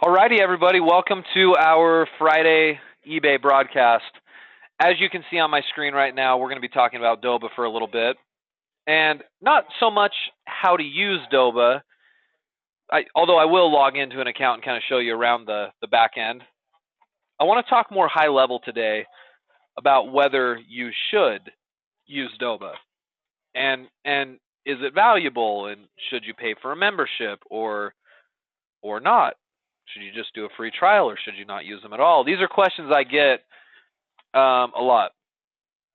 Alrighty, everybody, welcome to our Friday eBay broadcast. As you can see on my screen right now, we're going to be talking about Doba for a little bit, and not so much how to use Doba, although I will log into an account and kind of show you around the back end. I want to talk more high level today about whether you should use Doba, and is it valuable, and should you pay for a membership or not? Should you just do a free trial, or should you not use them at all? These are questions I get a lot.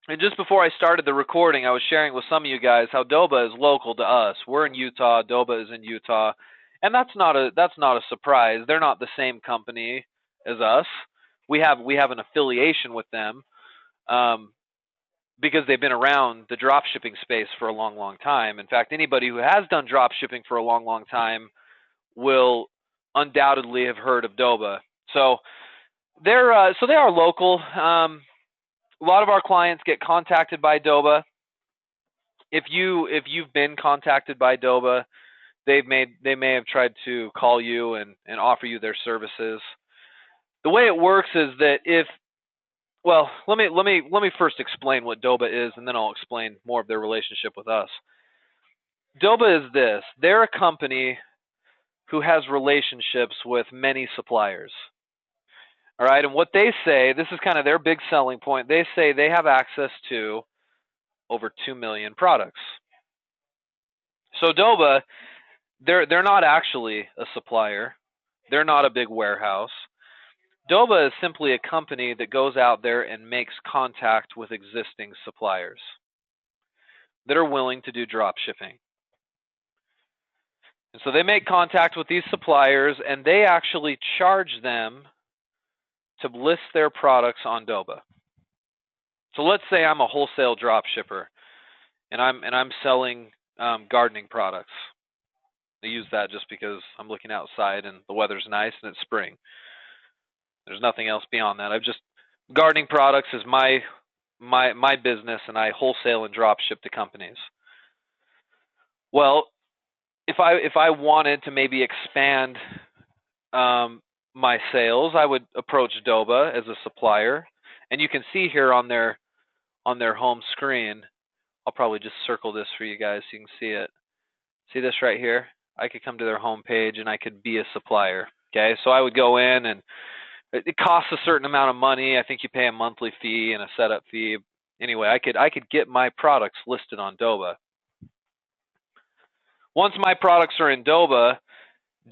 And just before I started the recording, I was sharing with some of you guys how Doba is local to us. We're in Utah. Doba is in Utah, and that's not a surprise. They're not the same company as us. We have an affiliation with them because they've been around the drop shipping space for a long, long time. In fact, anybody who has done drop shipping for a long, long time will undoubtedly have heard of Doba. So they are local. A lot of our clients get contacted by Doba. If you've been contacted by Doba, they may have tried to call you and offer you their services. The way it works is that let me first explain what Doba is, and then I'll explain more of their relationship with us. Doba is this. They're a company who has relationships with many suppliers. All right, and what they say, this is kind of their big selling point. They say they have access to over 2 million products. So Doba, they're not actually a supplier. They're not a big warehouse. Doba is simply a company that goes out there and makes contact with existing suppliers that are willing to do drop shipping. And so they make contact with these suppliers, and they actually charge them to list their products on Doba. So let's say I'm a wholesale drop shipper, and I'm selling gardening products. I use that just because I'm looking outside and the weather's nice and it's spring. There's nothing else beyond that. Gardening products is my business, and I wholesale and drop ship to companies. Well, if I wanted to maybe expand my sales, I would approach Doba as a supplier, and you can see here on their home screen. I'll probably just circle this for you guys so you can see it. See this right here? I could come to their home page and I could be a supplier. Okay, so I would go in, and it costs a certain amount of money. I think you pay a monthly fee and a setup fee. Anyway, I could get my products listed on Doba. Once my products are in Doba,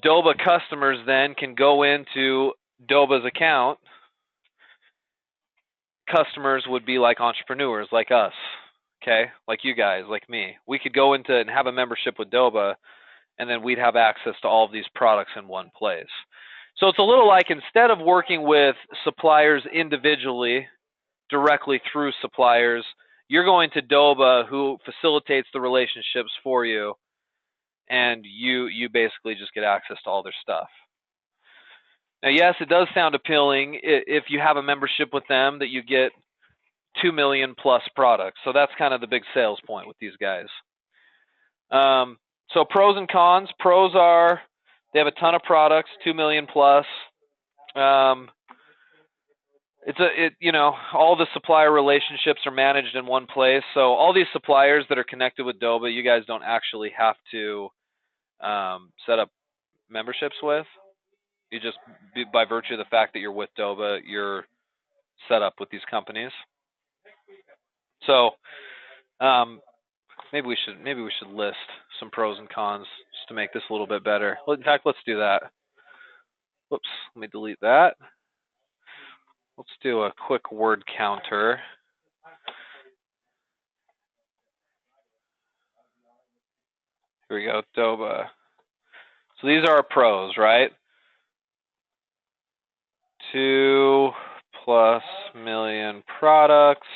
Doba customers then can go into Doba's account. Customers would be like entrepreneurs, like us, okay? Like you guys, like me. We could go into and have a membership with Doba, and then we'd have access to all of these products in one place. So it's a little like, instead of working with suppliers individually, directly through suppliers, you're going to Doba, who facilitates the relationships for you, and you basically just get access to all their stuff. Now, yes, it does sound appealing if you have a membership with them, that you get 2 million plus products. So that's kind of the big sales point with these guys. So pros and cons. Pros are they have a ton of products, 2 million plus. All the supplier relationships are managed in one place. So all these suppliers that are connected with Doba, you guys don't actually have to set up memberships with. You just, by virtue of the fact that you're with Doba, you're set up with these companies. So maybe we should list some pros and cons just to make this a little bit better. Well, in fact, let's do that. Whoops, let me delete that. Let's do a quick word counter. Here we go, Doba. So these are our pros, right? 2+ million products.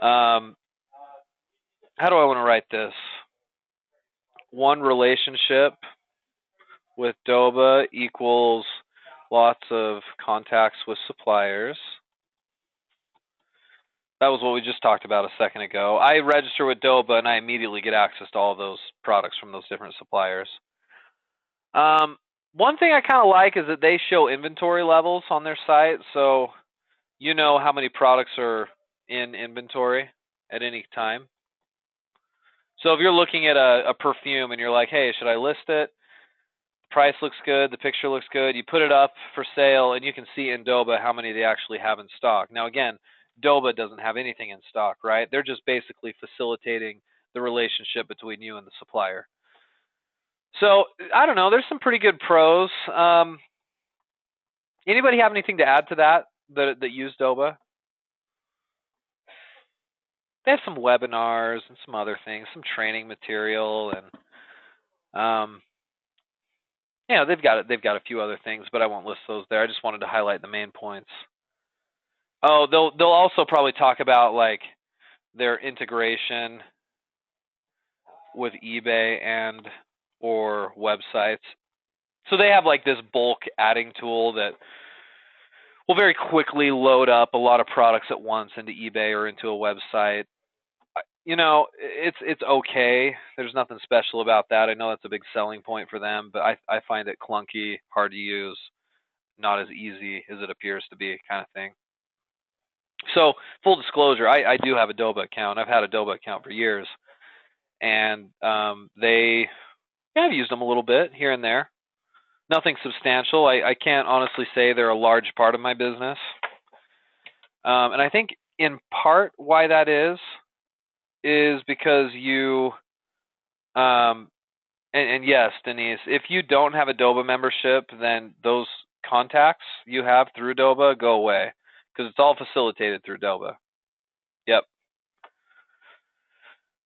How do I want to write this? One relationship with Doba equals lots of contacts with suppliers. That was what we just talked about a second ago. I register with Doba, and I immediately get access to all those products from those different suppliers. One thing I kind of like is that they show inventory levels on their site, so you know how many products are in inventory at any time. So if you're looking at a perfume and you're like, hey, should I list it? The price looks good, the picture looks good, you put it up for sale, and you can see in Doba how many they actually have in stock. Now, again, Doba doesn't have anything in stock, right? They're just basically facilitating the relationship between you and the supplier. So I don't know. There's some pretty good pros. Anybody have anything to add to that use Doba? They have some webinars and some other things, some training material, and they've got a few other things, but I won't list those there. I just wanted to highlight the main points. Oh, they'll also probably talk about like their integration with eBay and or websites. So they have like this bulk adding tool that will very quickly load up a lot of products at once into eBay or into a website. You know, it's okay. There's nothing special about that. I know that's a big selling point for them, but I find it clunky, hard to use, not as easy as it appears to be, kind of thing. So full disclosure, I do have a Doba account. I've had a Doba account for years, and I've used them a little bit here and there. Nothing substantial. I can't honestly say they're a large part of my business, and I think in part why that is because you and yes, Denise, if you don't have a Doba membership, then those contacts you have through Doba go away because it's all facilitated through Doba. Yep.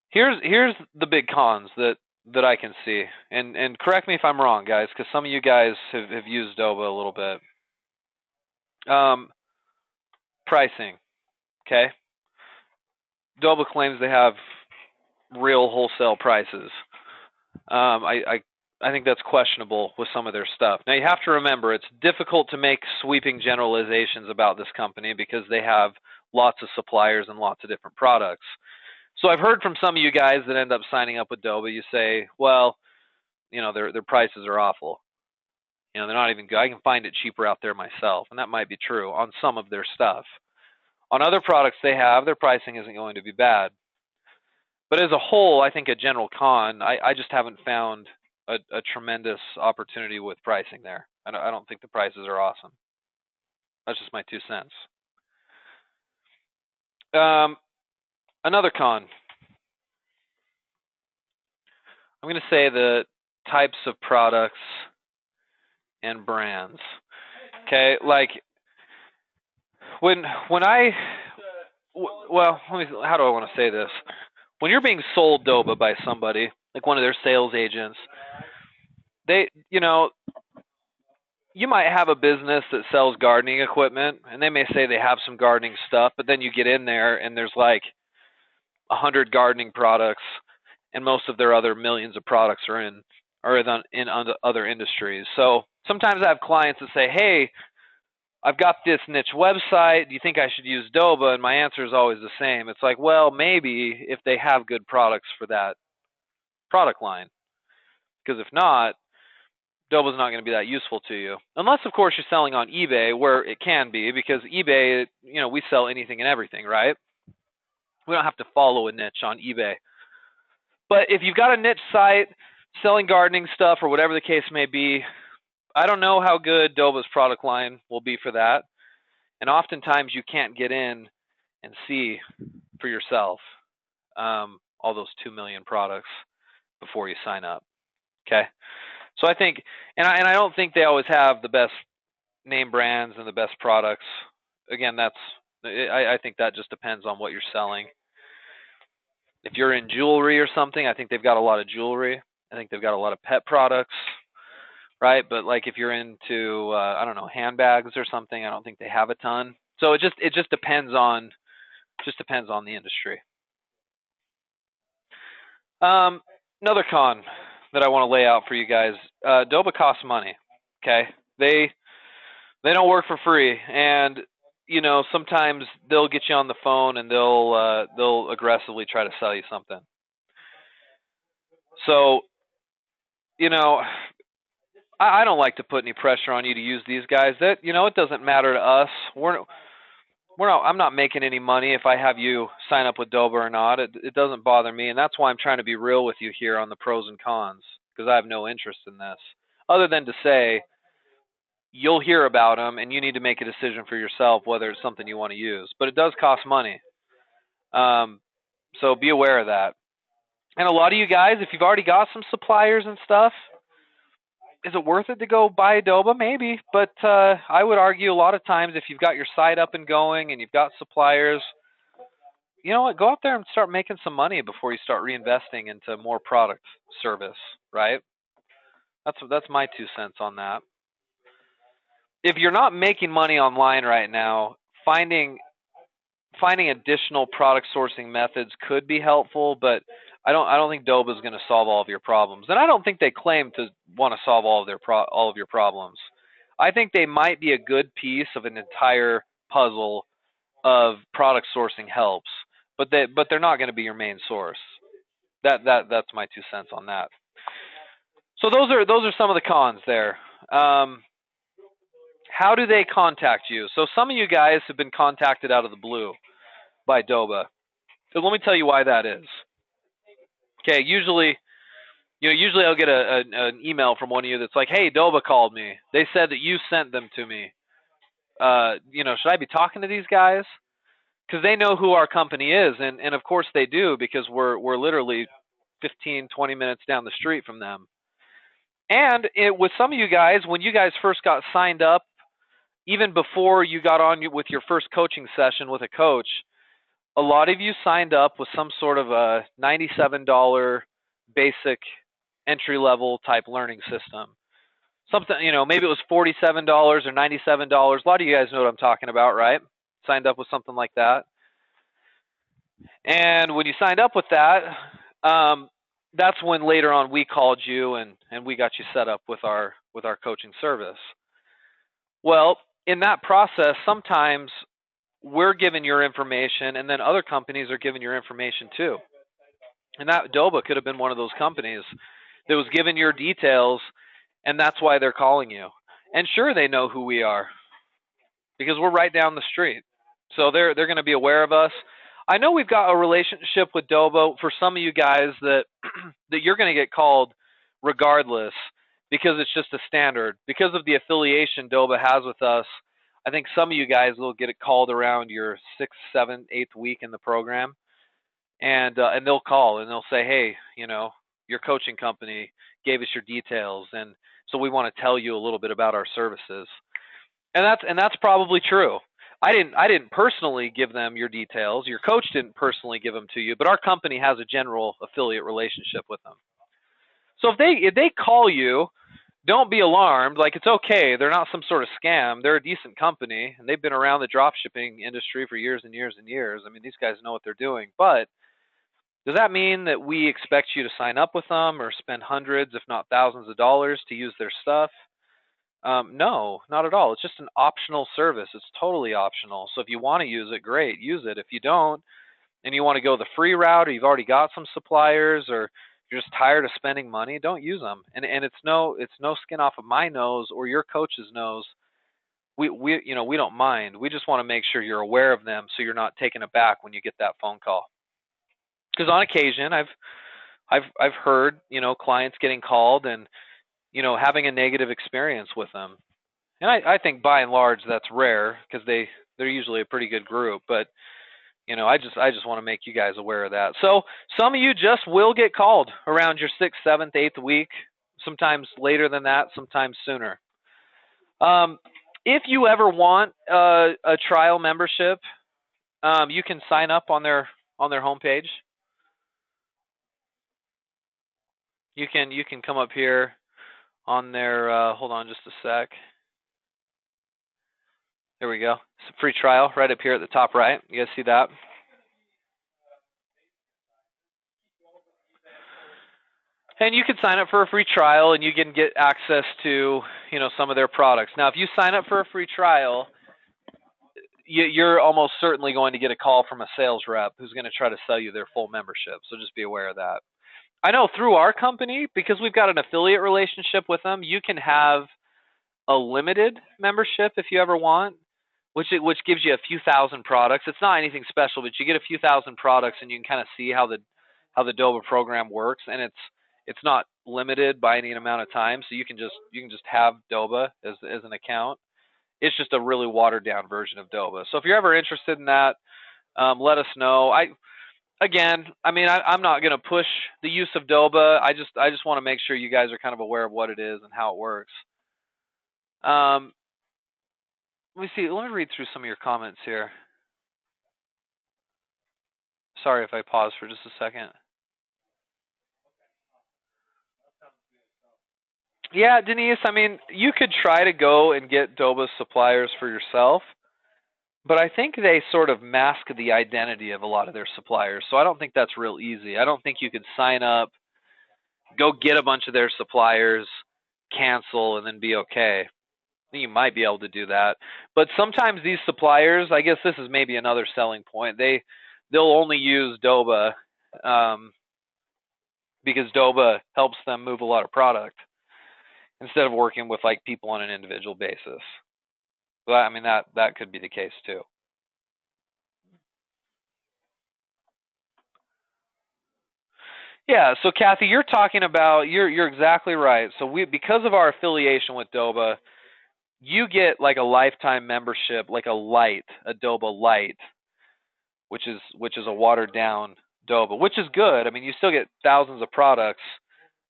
Here's the big cons that I can see, and correct me if I'm wrong, guys, because some of you guys have used Doba a little bit. Pricing, okay? Doba claims they have real wholesale prices. I think that's questionable with some of their stuff. Now you have to remember it's difficult to make sweeping generalizations about this company because they have lots of suppliers and lots of different products. So I've heard from some of you guys that end up signing up with Doba. You say, well, you know, their prices are awful. You know, they're not even good. I can find it cheaper out there myself, and that might be true on some of their stuff. On other products they have, their pricing isn't going to be bad. But as a whole, I think a general con, I just haven't found a tremendous opportunity with pricing there. I don't think the prices are awesome. That's just my 2 cents. Another con. I'm going to say the types of products and brands. Okay, like when I well, how do I want to say this? When you're being sold Doba by somebody, like one of their sales agents, they, you know, you might have a business that sells gardening equipment, and they may say they have some gardening stuff, but then you get in there and there's like 100 gardening products, and most of their other millions of products are in other industries. So sometimes I have clients that say, "Hey, I've got this niche website. Do you think I should use Doba?" And my answer is always the same. It's like, well, maybe if they have good products for that product line, because if not, Doba's not going to be that useful to you. Unless, of course, you're selling on eBay, where it can be, because eBay, you know, we sell anything and everything, right? We don't have to follow a niche on eBay. But if you've got a niche site selling gardening stuff or whatever the case may be, I don't know how good Doba's product line will be for that. And oftentimes you can't get in and see for yourself all those 2 million products before you sign up. Okay. So I think, and I don't think they always have the best name brands and the best products. Again, I think that just depends on what you're selling. If you're in jewelry or something, I think they've got a lot of jewelry. I think they've got a lot of pet products, right? But like if you're into, I don't know, handbags or something, I don't think they have a ton. So it just depends on the industry. Another con that I want to lay out for you guys: Doba costs money. Okay, they don't work for free, and you know sometimes they'll get you on the phone and they'll aggressively try to sell you something. So, you know, I don't like to put any pressure on you to use these guys. That it doesn't matter to us. We're not. I'm not making any money if I have you sign up with Doba or not. It doesn't bother me, and that's why I'm trying to be real with you here on the pros and cons, because I have no interest in this, other than to say you'll hear about them and you need to make a decision for yourself whether it's something you want to use. But it does cost money, so be aware of that. And a lot of you guys, if you've already got some suppliers and stuff, is it worth it to go buy Adoba? Maybe, but I would argue a lot of times if you've got your site up and going and you've got suppliers, you know what? Go out there and start making some money before you start reinvesting into more product service, right? That's my 2 cents on that. If you're not making money online right now, finding additional product sourcing methods could be helpful, but I don't think Doba is going to solve all of your problems, and I don't think they claim to want to solve all of your problems. I think they might be a good piece of an entire puzzle of product sourcing helps, but they're not going to be your main source. That's my 2 cents on that. So those are some of the cons there. How do they contact you? So some of you guys have been contacted out of the blue by Doba. So let me tell you why that is. Okay, usually I'll get an email from one of you that's like, "Hey, Doba called me. They said that you sent them to me. Should I be talking to these guys?" Because they know who our company is, and of course they do, because we're literally 15, 20 minutes down the street from them. And with some of you guys, when you guys first got signed up, even before you got on with your first coaching session with a coach, a lot of you signed up with some sort of a $97 basic entry-level type learning system. Something, maybe it was $47 or $97. A lot of you guys know what I'm talking about, right? Signed up with something like that. And when you signed up with that, that's when later on we called you and we got you set up with our coaching service. Well, in that process, sometimes we're giving your information, and then other companies are giving your information too. And that Doba could have been one of those companies that was giving your details, and that's why they're calling you. And sure, they know who we are because we're right down the street. So they're going to be aware of us. I know we've got a relationship with Doba for some of you guys that that you're going to get called regardless, because it's just a standard. Because of the affiliation Doba has with us, I think some of you guys will get it called around your 6th, 7th, 8th week in the program, and they'll call and they'll say, "Hey, your coaching company gave us your details, and so we want to tell you a little bit about our services." And that's probably true. I didn't personally give them your details. Your coach didn't personally give them to you, but our company has a general affiliate relationship with them. So if they call you, don't be alarmed. Like, it's okay. They're not some sort of scam. They're a decent company, and they've been around the drop shipping industry for years and years and years. I mean, these guys know what they're doing. But does that mean that we expect you to sign up with them or spend hundreds, if not thousands of dollars to use their stuff? No, not at all. It's just an optional service. It's totally optional. So if you want to use it, great, use it. If you don't, and you want to go the free route, or you've already got some suppliers, or you're just tired of spending money, don't use them. And it's no skin off of my nose or your coach's nose. We don't mind. We just want to make sure you're aware of them, so you're not taken aback when you get that phone call. Because on occasion, I've heard clients getting called and having a negative experience with them. And I think by and large that's rare, because they're usually a pretty good group. But I just want to make you guys aware of that. So some of you just will get called around your 6th, 7th, 8th week, sometimes later than that, sometimes sooner. If you ever want a trial membership, you can sign up on their homepage. You can come up here on their hold on just a sec. There we go. It's a free trial right up here at the top right. You guys see that? And you can sign up for a free trial, and you can get access to some of their products. Now, if you sign up for a free trial, you're almost certainly going to get a call from a sales rep who's going to try to sell you their full membership. So just be aware of that. I know through our company, because we've got an affiliate relationship with them, you can have a limited membership if you ever want, which gives you a few thousand products. It's not anything special, but you get a few thousand products, and you can kind of see how the Doba program works, and it's not limited by any amount of time, so you can just have Doba as an account. It's just a really watered down version of Doba. So if you're ever interested in that, let us know. I'm not going to push the use of Doba. I just want to make sure you guys are kind of aware of what it is and how it works. Let me see. Let me read through some of your comments here. Sorry if I pause for just a second. Yeah, Denise, you could try to go and get Doba suppliers for yourself, but I think they sort of mask the identity of a lot of their suppliers. So I don't think that's real easy. I don't think you could sign up, go get a bunch of their suppliers, cancel, and then be okay. I think you might be able to do that. But sometimes these suppliers, I guess this is maybe another selling point, they'll only use Doba because Doba helps them move a lot of product instead of working with like people on an individual basis. But that could be the case too. Yeah, so Kathy, you're talking about you're exactly right. So because of our affiliation with Doba, you get like a lifetime membership, like a Doba Lite, which is a watered down Doba, which is good. You still get thousands of products,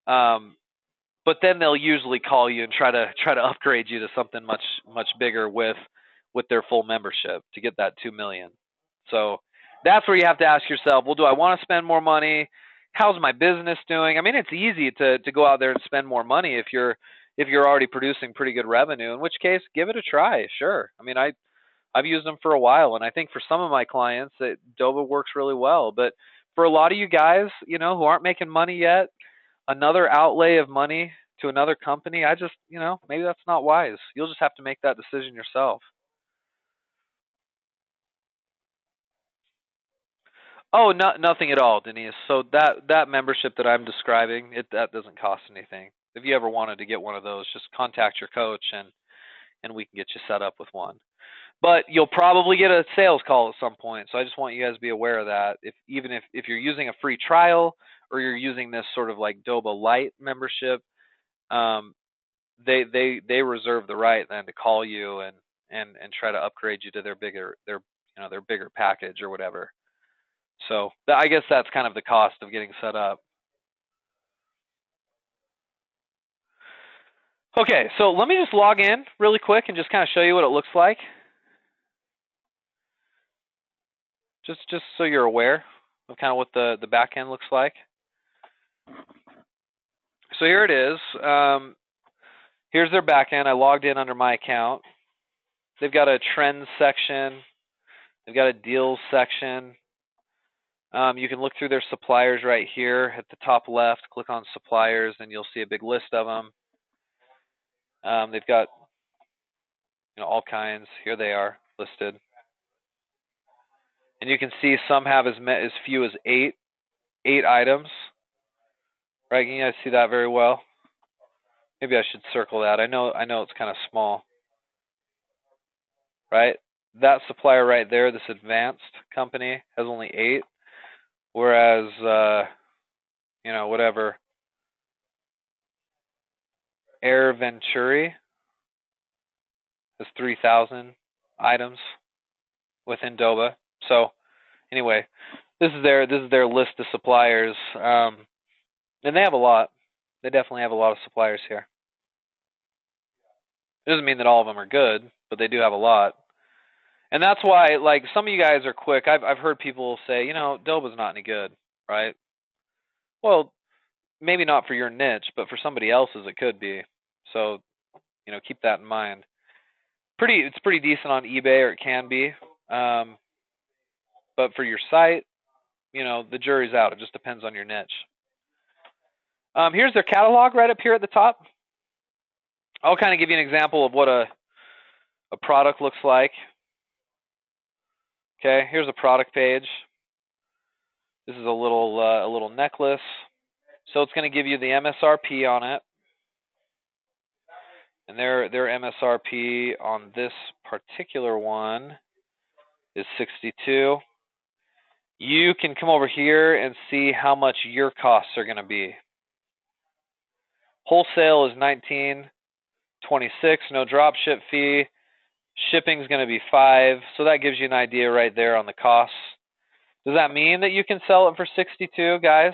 but then they'll usually call you and try to upgrade you to something much bigger with their full membership to get that 2 million. So that's where you have to ask yourself, well, do I want to spend more money? How's my business doing? It's easy to go out there and spend more money if you're already producing pretty good revenue, in which case give it a try. Sure. I've used them for a while, and I think for some of my clients that Doba works really well. But for a lot of you guys, who aren't making money yet, another outlay of money to another company, maybe that's not wise. You'll just have to make that decision yourself. Oh, nothing at all, Denise. So that membership that I'm describing, that doesn't cost anything. If you ever wanted to get one of those, just contact your coach and we can get you set up with one. But you'll probably get a sales call at some point. So I just want you guys to be aware of that. Even if you're using a free trial or you're using this sort of like Doba Lite membership, they reserve the right then to call you and try to upgrade you to their bigger package or whatever. So I guess that's kind of the cost of getting set up. Okay, so let me just log in really quick and just kind of show you what it looks like. Just so you're aware of kind of what the back end looks like. So here it is. Here's their back end. I logged in under my account. They've got a trends section. They've got a deals section. You can look through their suppliers right here at the top left. Click on suppliers, and you'll see a big list of them. They've got all kinds. Here they are listed, and you can see some have as few as eight items. Right? You guys see that very well. Maybe I should circle that. I know it's kind of small. Right? That supplier right there, this advanced company, has only 8. Whereas, whatever, Air Venturi has 3,000 items within Doba. So, anyway, this is their list of suppliers, and they have a lot. They definitely have a lot of suppliers here. It doesn't mean that all of them are good, but they do have a lot. And that's why, like, some of you guys are quick. I've heard people say, Doba's not any good, right? Well, maybe not for your niche, but for somebody else's it could be. So, keep that in mind. It's pretty decent on eBay, or it can be. But for your site, the jury's out. It just depends on your niche. Here's their catalog right up here at the top. I'll kind of give you an example of what a product looks like. Okay, here's a product page. This is a little necklace. So it's going to give you the MSRP on it. And their MSRP on this particular one is 62. You can come over here and see how much your costs are going to be. Wholesale is $19.26, no drop ship fee. Shipping is going to be $5, so that gives you an idea right there on the costs. Does that mean that you can sell it for 62, guys?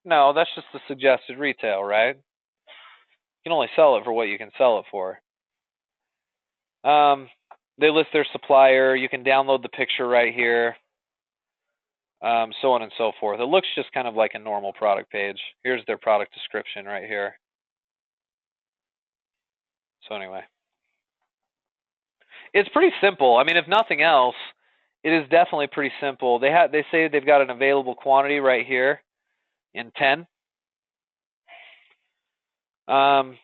No, that's just the suggested retail, right? You can only sell it for what you can sell it for. They list their supplier. You can download the picture right here, so on and so forth. It looks just kind of like a normal product page. Here's their product description right here. So anyway, it's pretty simple. I mean, if nothing else, it is definitely pretty simple. They say they've got an available quantity right here in 10. So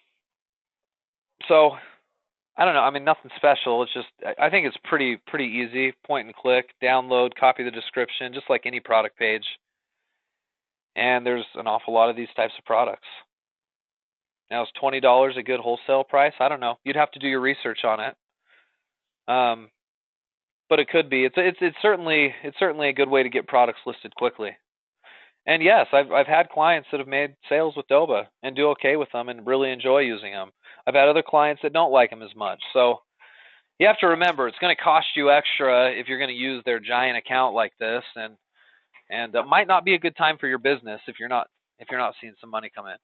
I don't know. I mean, nothing special. It's just, I think it's pretty easy. Point and click, download, copy the description, just like any product page. And there's an awful lot of these types of products. Now, is $20 a good wholesale price? I don't know. You'd have to do your research on it. But it could be. It's certainly a good way to get products listed quickly. And yes, I've had clients that have made sales with Doba and do okay with them and really enjoy using them. I've had other clients that don't like them as much. So you have to remember, it's going to cost you extra if you're going to use their giant account like this, and it might not be a good time for your business if you're not seeing some money come in.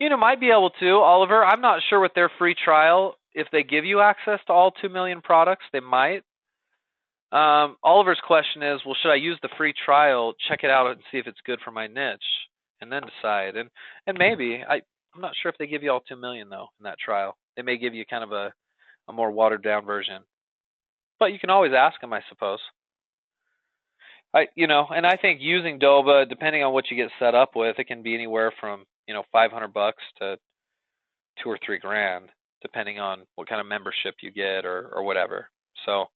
You know, might be able to, Oliver. I'm not sure with their free trial if they give you access to all 2 million products. They might. Oliver's question is, well, should I use the free trial, check it out, and see if it's good for my niche, and then decide? And maybe. I'm not sure if they give you all 2 million, though, in that trial. They may give you kind of a more watered-down version. But you can always ask them, I suppose. And I think using Doba, depending on what you get set up with, it can be anywhere from, $500 to $2 or $3 grand, depending on what kind of membership you get or whatever. So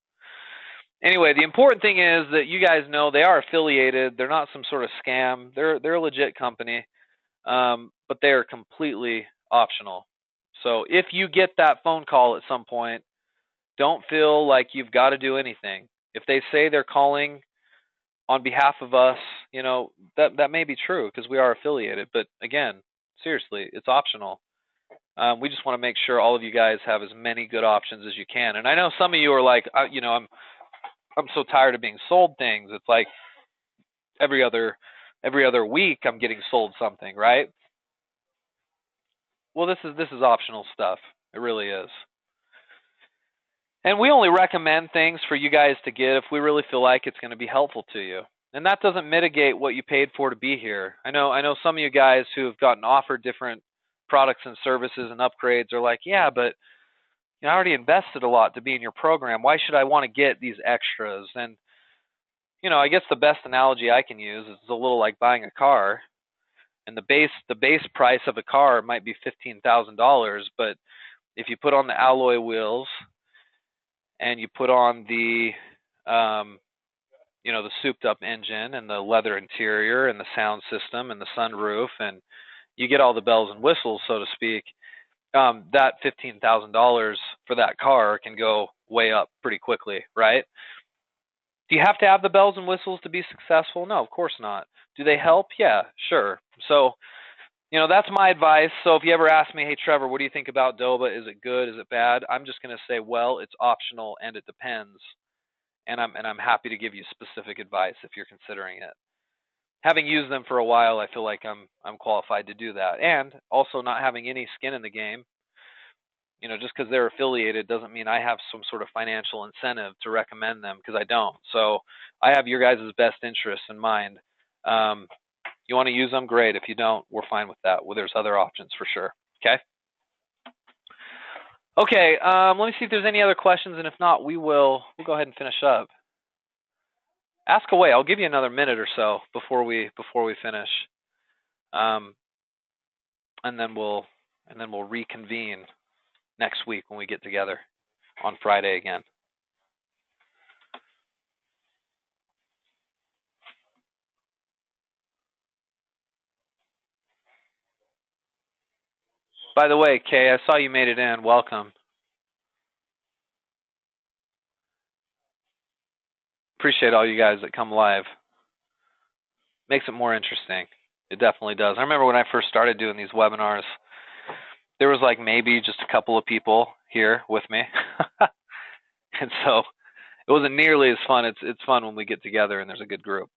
anyway, the important thing is that you guys know they are affiliated. They're not some sort of scam. They're a legit company, but they are completely optional. So if you get that phone call at some point, don't feel like you've got to do anything. If they say they're calling on behalf of us, that may be true because we are affiliated. But again, seriously, it's optional. We just want to make sure all of you guys have as many good options as you can. And I know some of you are like, I'm so tired of being sold things. It's like every other week I'm getting sold something, right? Well, this is optional stuff. It really is. And we only recommend things for you guys to get if we really feel like it's going to be helpful to you. And that doesn't mitigate what you paid for to be here. I know some of you guys who have gotten offered different products and services and upgrades are like, yeah, but I already invested a lot to be in your program. Why should I want to get these extras? And I guess the best analogy I can use is a little like buying a car. And the base price of a car might be $15,000, but if you put on the alloy wheels and you put on the the souped up engine and the leather interior and the sound system and the sunroof, and you get all the bells and whistles, so to speak, that $15,000 for that car can go way up pretty quickly, right? Do you have to have the bells and whistles to be successful? No, of course not. Do they help? Yeah, sure. So, that's my advice. So if you ever ask me, hey, Trevor, what do you think about Doba? Is it good? Is it bad? I'm just going to say, well, it's optional and it depends. And I'm happy to give you specific advice if you're considering it. Having used them for a while, I feel like I'm qualified to do that. And also not having any skin in the game, just because they're affiliated doesn't mean I have some sort of financial incentive to recommend them, because I don't. So I have your guys' best interests in mind. You want to use them, great. If you don't, we're fine with that. Well, there's other options for sure. Okay. Okay, let me see if there's any other questions, and if not, we'll go ahead and finish up. Ask away. I'll give you another minute or so before we finish, and then we'll reconvene next week when we get together on Friday again. By the way, Kay, I saw you made it in. Welcome. Appreciate all you guys that come live. Makes it more interesting. It definitely does. I remember when I first started doing these webinars, there was like maybe just a couple of people here with me. And so it wasn't nearly as fun. It's fun when we get together and there's a good group.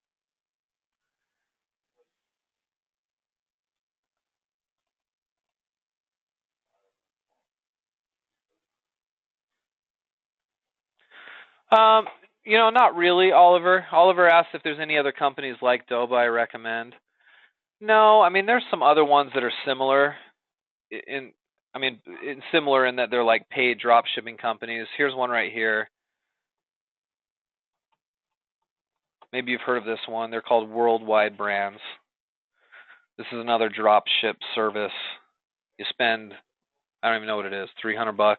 You know, not really, Oliver. Oliver asked if there's any other companies like Doba I recommend. No, I mean there's some other ones that are similar similar in that they're like paid drop shipping companies. Here's one right here. Maybe you've heard of this one. They're called Worldwide Brands. This is another drop ship service. You spend, I don't even know what it is, $300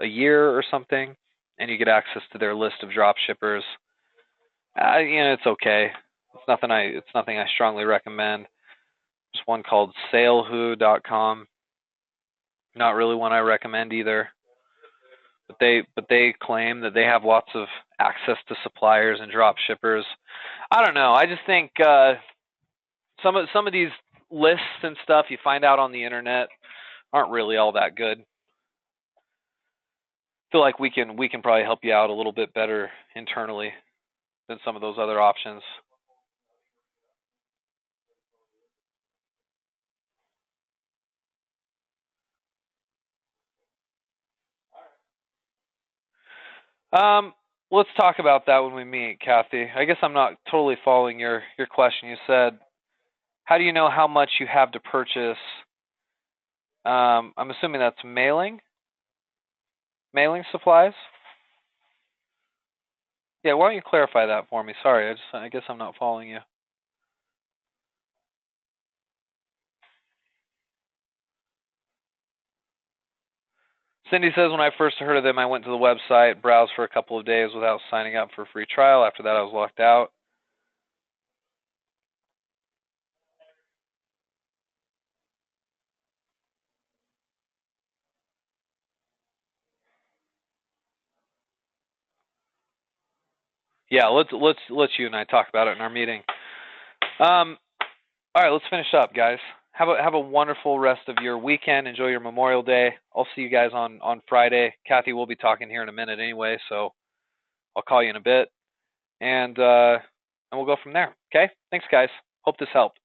a year or something, and you get access to their list of drop shippers. It's okay. It's nothing I strongly recommend. There's one called SaleWho.com. Not really one I recommend either. But they claim that they have lots of access to suppliers and drop shippers. I don't know. I just think some of these lists and stuff you find out on the internet aren't really all that good. I feel like we can probably help you out a little bit better internally than some of those other options. Let's talk about that when we meet, Kathy. I guess I'm not totally following your question. You said, how do you know how much you have to purchase? I'm assuming that's mailing supplies. Yeah, why don't you clarify that for me? Sorry, I guess I'm not following you. Cindy says, when I first heard of them, I went to the website, browsed for a couple of days without signing up for a free trial. After that, I was locked out. Yeah, let's you and I talk about it in our meeting. All right, let's finish up, guys. Have a wonderful rest of your weekend. Enjoy your Memorial Day. I'll see you guys on Friday. Kathy will be talking here in a minute anyway, so I'll call you in a bit, and we'll go from there. Okay? Thanks, guys. Hope this helped.